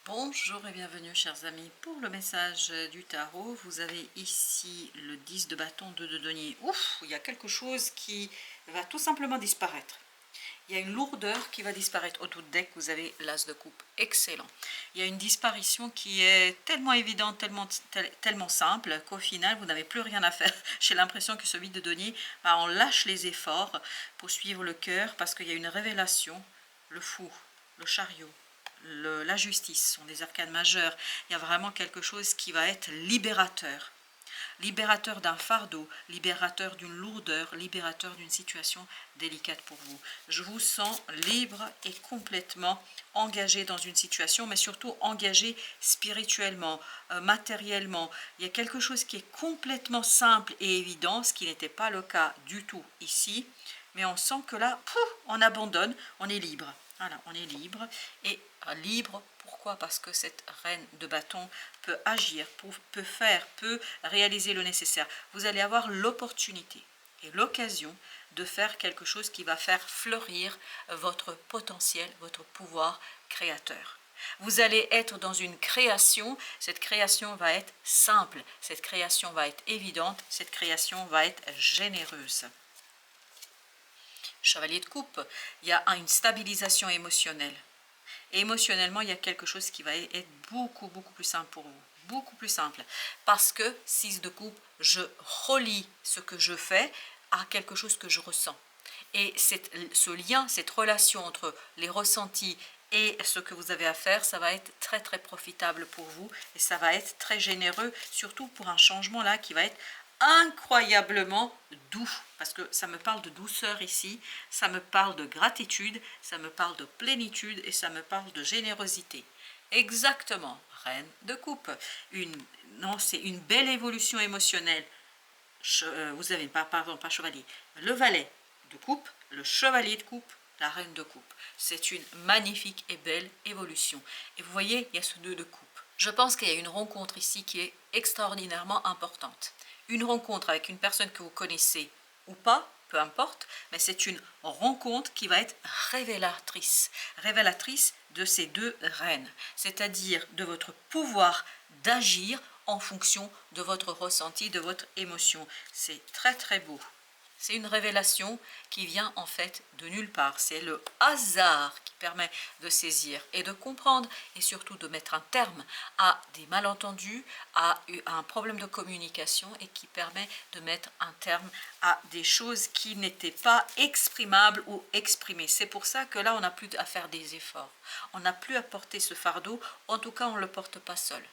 Bonjour et bienvenue chers amis pour le message du tarot. Vous avez ici le 10 de bâton, 2 de denier. Ouf, il y a quelque chose qui va tout simplement disparaître. Il y a une lourdeur qui va disparaître. Au tout de deck, vous avez l'as de coupe. Excellent. Il y a une disparition qui est tellement évidente, tellement simple qu'au final, vous n'avez plus rien à faire. J'ai l'impression que ce 8 de denier, on lâche les efforts pour suivre le cœur parce qu'il y a une révélation. Le fou, le chariot, la justice sont des arcanes majeures. Il y a vraiment quelque chose qui va être libérateur. Libérateur d'un fardeau, libérateur d'une lourdeur, libérateur d'une situation délicate pour vous. Je vous sens libre et complètement engagé dans une situation, mais surtout engagé spirituellement, matériellement. Il y a quelque chose qui est complètement simple et évident, ce qui n'était pas le cas du tout ici, mais on sent que là, on abandonne, on est libre. Voilà, on est libre. Et libre, pourquoi? Parce que cette reine de bâton peut agir, peut réaliser le nécessaire. Vous allez avoir l'opportunité et l'occasion de faire quelque chose qui va faire fleurir votre potentiel, votre pouvoir créateur. Vous allez être dans une création, cette création va être simple, cette création va être évidente, cette création va être généreuse. Chevalier de coupe, il y a une stabilisation émotionnelle. Et émotionnellement, il y a quelque chose qui va être beaucoup plus simple pour vous. Beaucoup plus simple. Parce que 6 de coupe, je relie ce que je fais à quelque chose que je ressens. Et ce lien, cette relation entre les ressentis et ce que vous avez à faire, ça va être très profitable pour vous. Et ça va être très généreux, surtout pour un changement là qui va être incroyablement doux, parce que ça me parle de douceur ici, ça me parle de gratitude, ça me parle de plénitude et ça me parle de générosité. Exactement, reine de coupe. C'est une belle évolution émotionnelle. Vous avez, pardon, pas chevalier, le valet de coupe, le chevalier de coupe, la reine de coupe. C'est une magnifique et belle évolution. Et vous voyez, il y a ce 2 de coupe. Je pense qu'il y a une rencontre ici qui est extraordinairement importante. Une rencontre avec une personne que vous connaissez ou pas, peu importe, mais c'est une rencontre qui va être révélatrice. Révélatrice de ces 2 reines, c'est-à-dire de votre pouvoir d'agir en fonction de votre ressenti, de votre émotion. C'est très beau. C'est une révélation qui vient en fait de nulle part. C'est le hasard qui permet de saisir et de comprendre et surtout de mettre un terme à des malentendus, à un problème de communication et qui permet de mettre un terme à des choses qui n'étaient pas exprimables ou exprimées. C'est pour ça que là, on n'a plus à faire des efforts. On n'a plus à porter ce fardeau. En tout cas, on ne le porte pas seul.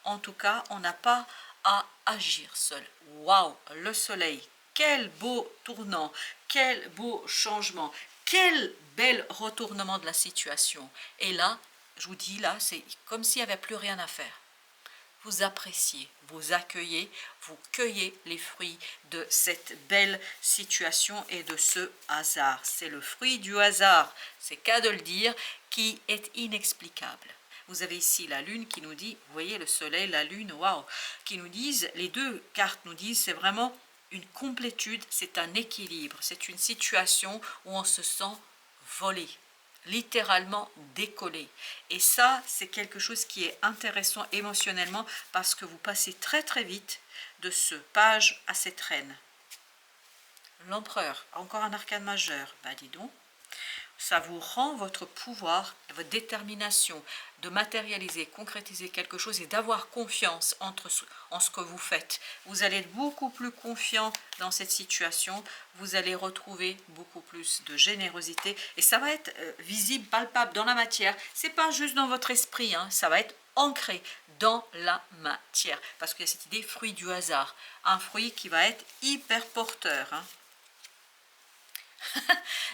En tout cas, on n'a pas à agir seul. Waouh, le soleil! Quel beau tournant, quel beau changement, quel bel retournement de la situation. Et là, je vous dis, là, c'est comme s'il n'y avait plus rien à faire. Vous appréciez, vous accueillez, vous cueillez les fruits de cette belle situation et de ce hasard. C'est le fruit du hasard, c'est qu'à de le dire, qui est inexplicable. Vous avez ici la lune qui nous dit, vous voyez le soleil, la lune, waouh, qui nous disent, les 2 cartes nous disent, c'est vraiment une complétude, c'est un équilibre, c'est une situation où on se sent volé, littéralement décollé. Et ça, c'est quelque chose qui est intéressant émotionnellement parce que vous passez très vite de ce page à cette reine. L'empereur, encore un arcane majeur, bah dis donc. Ça vous rend votre pouvoir, votre détermination de matérialiser, concrétiser quelque chose et d'avoir confiance en ce que vous faites. Vous allez être beaucoup plus confiant dans cette situation, vous allez retrouver beaucoup plus de générosité et ça va être visible, palpable dans la matière. C'est pas juste dans votre esprit, hein, ça va être ancré dans la matière parce qu'il y a cette idée fruit du hasard, un fruit qui va être hyper porteur, hein.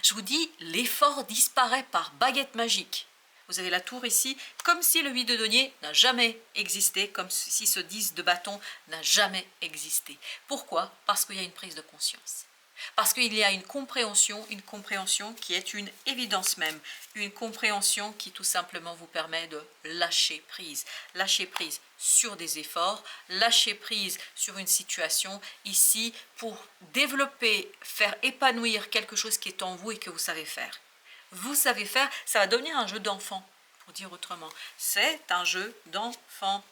Je vous dis, l'effort disparaît par baguette magique. Vous avez la tour ici, comme si le 8 de denier n'a jamais existé, comme si ce 10 de bâton n'a jamais existé. Pourquoi? Parce qu'il y a une prise de conscience. Parce qu'il y a une compréhension qui est une évidence même, une compréhension qui tout simplement vous permet de lâcher prise sur des efforts, lâcher prise sur une situation ici pour développer, faire épanouir quelque chose qui est en vous et que vous savez faire. Vous savez faire, ça va devenir un jeu d'enfant pour dire autrement. C'est un jeu d'enfant.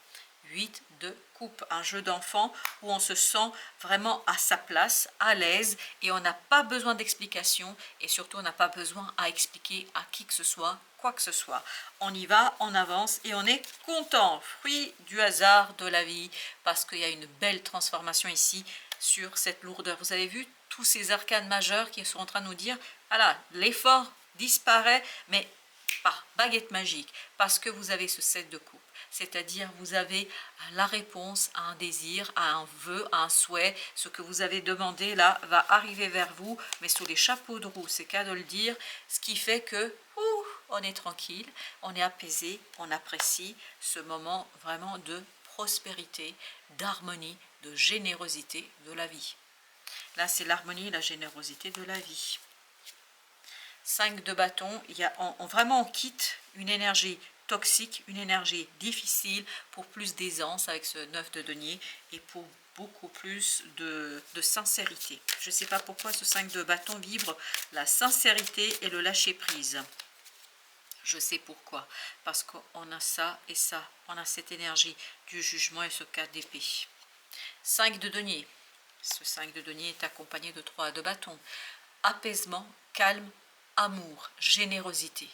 8 de coupe, un jeu d'enfant où on se sent vraiment à sa place, à l'aise, et on n'a pas besoin d'explication, et surtout on n'a pas besoin à expliquer à qui que ce soit, quoi que ce soit. On y va, on avance et on est content, fruit du hasard de la vie, parce qu'il y a une belle transformation ici sur cette lourdeur. Vous avez vu tous ces arcanes majeurs qui sont en train de nous dire, voilà, l'effort disparaît, mais par baguette magique, parce que vous avez ce 7 de coupe. C'est-à-dire vous avez la réponse à un désir, à un vœu, à un souhait. Ce que vous avez demandé là va arriver vers vous, mais sous les chapeaux de roue, c'est qu'à de le dire. Ce qui fait que on est tranquille, on est apaisé, on apprécie ce moment vraiment de prospérité, d'harmonie, de générosité de la vie. Là, c'est l'harmonie et la générosité de la vie. 5 de bâton, vraiment on quitte une énergie toxique, une énergie difficile pour plus d'aisance avec ce 9 de denier et pour beaucoup plus de sincérité. Je ne sais pas pourquoi ce 5 de bâton vibre la sincérité et le lâcher prise. Je sais pourquoi, parce qu'on a ça et ça, on a cette énergie du jugement et ce 4 d'épée. 5 de denier, ce 5 de denier est accompagné de 3 de bâton. Apaisement, calme, amour, générosité.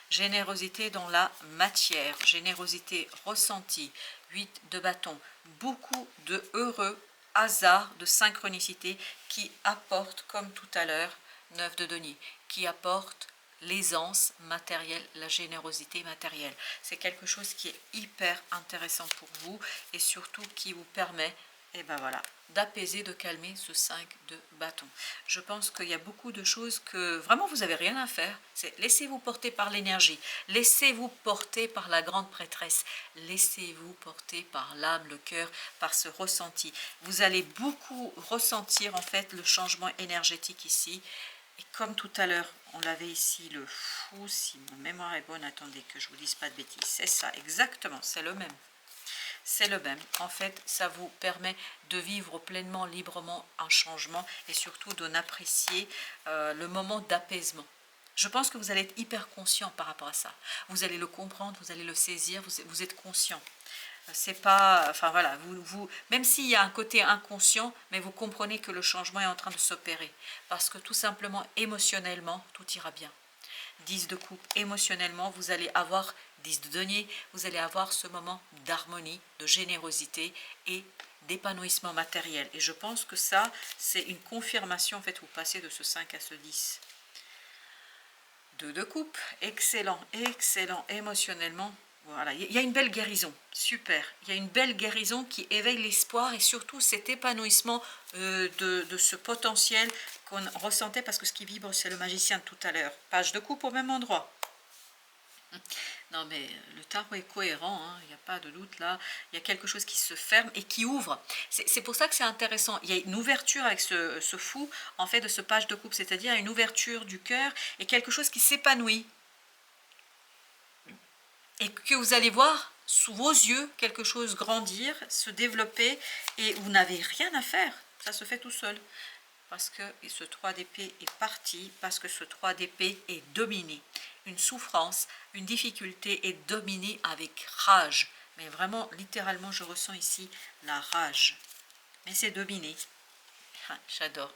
Générosité dans la matière, générosité ressentie, 8 de bâton. Beaucoup de heureux hasards, de synchronicité qui apportent, comme tout à l'heure, 9 de denier, qui apportent l'aisance matérielle, la générosité matérielle. C'est quelque chose qui est hyper intéressant pour vous et surtout qui vous permet d'apaiser, de calmer ce 5 de bâton. Je pense qu'il y a beaucoup de choses que vraiment vous n'avez rien à faire. C'est laissez-vous porter par l'énergie, laissez-vous porter par la grande prêtresse, laissez-vous porter par l'âme, le cœur, par ce ressenti. Vous allez beaucoup ressentir en fait le changement énergétique ici. Et comme tout à l'heure, on l'avait ici, le fou, si ma mémoire est bonne, attendez que je ne vous dise pas de bêtises, c'est ça, exactement, c'est le même. C'est le même. En fait, ça vous permet de vivre pleinement, librement un changement et surtout d'en apprécier le moment d'apaisement. Je pense que vous allez être hyper conscient par rapport à ça. Vous allez le comprendre, vous allez le saisir, vous êtes conscient. C'est pas, enfin voilà, même s'il y a un côté inconscient, mais vous comprenez que le changement est en train de s'opérer. Parce que tout simplement, émotionnellement, tout ira bien. 10 de coupe, émotionnellement, vous allez avoir 10 de denier, vous allez avoir ce moment d'harmonie, de générosité et d'épanouissement matériel. Et je pense que ça, c'est une confirmation, en fait, vous passez de ce 5 à ce 10. 2 de coupe, excellent, excellent, émotionnellement. Voilà, il y a une belle guérison, super. Il y a une belle guérison qui éveille l'espoir et surtout cet épanouissement de ce potentiel qu'on ressentait parce que ce qui vibre, c'est le magicien de tout à l'heure. Page de coupe au même endroit. Non mais le tarot est cohérent, hein, il n'y a pas de doute là. Il y a quelque chose qui se ferme et qui ouvre. C'est pour ça que c'est intéressant. Il y a une ouverture avec ce fou, en fait, de ce page de coupe, c'est-à-dire une ouverture du cœur et quelque chose qui s'épanouit. Et que vous allez voir sous vos yeux quelque chose grandir, se développer, et vous n'avez rien à faire, ça se fait tout seul. Parce que ce 3 d'épée est parti, parce que ce 3 d'épée est dominé. Une souffrance, une difficulté est dominée avec rage. Mais vraiment, littéralement, je ressens ici la rage. Mais c'est dominé. Ah, j'adore.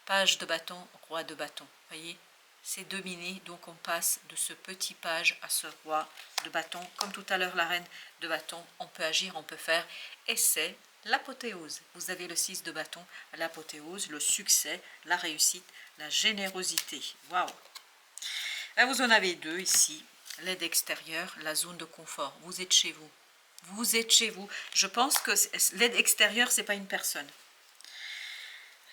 Page de bâton, roi de bâton. Voyez, c'est dominé, donc on passe de ce petit page à ce roi de bâton. Comme tout à l'heure, la reine de bâton, on peut agir, on peut faire. Et c'est l'apothéose. Vous avez le 6 de bâton, l'apothéose, le succès, la réussite, la générosité. Waouh! Là, vous en avez 2 ici. L'aide extérieure, la zone de confort. Vous êtes chez vous. Vous êtes chez vous. Je pense que l'aide extérieure, ce n'est pas une personne.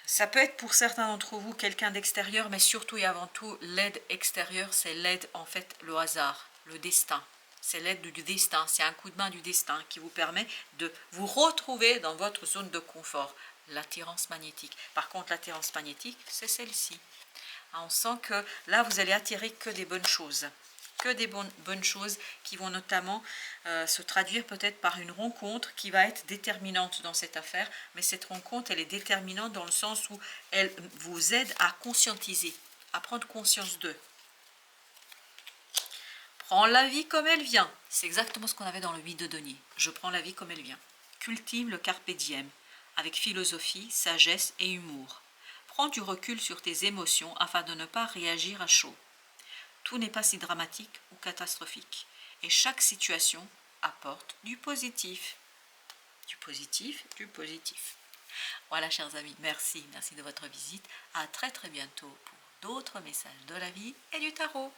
Ça peut être pour certains d'entre vous quelqu'un d'extérieur, mais surtout et avant tout, l'aide extérieure, c'est l'aide, en fait, le hasard, le destin. C'est l'aide du destin, c'est un coup de main du destin qui vous permet de vous retrouver dans votre zone de confort, l'attirance magnétique. Par contre, l'attirance magnétique, c'est celle-ci. On sent que là, vous allez attirer que des bonnes choses. Que des bonnes choses qui vont notamment se traduire peut-être par une rencontre qui va être déterminante dans cette affaire. Mais cette rencontre, elle est déterminante dans le sens où elle vous aide à conscientiser, à prendre conscience d'eux. Prends la vie comme elle vient. C'est exactement ce qu'on avait dans le 8 de denier. Je prends la vie comme elle vient. Cultive le carpe diem, avec philosophie, sagesse et humour. Prends du recul sur tes émotions afin de ne pas réagir à chaud. Tout n'est pas si dramatique ou catastrophique. Et chaque situation apporte du positif. Du positif, du positif. Voilà, chers amis, merci de votre visite. À très très bientôt pour d'autres messages de la vie et du tarot.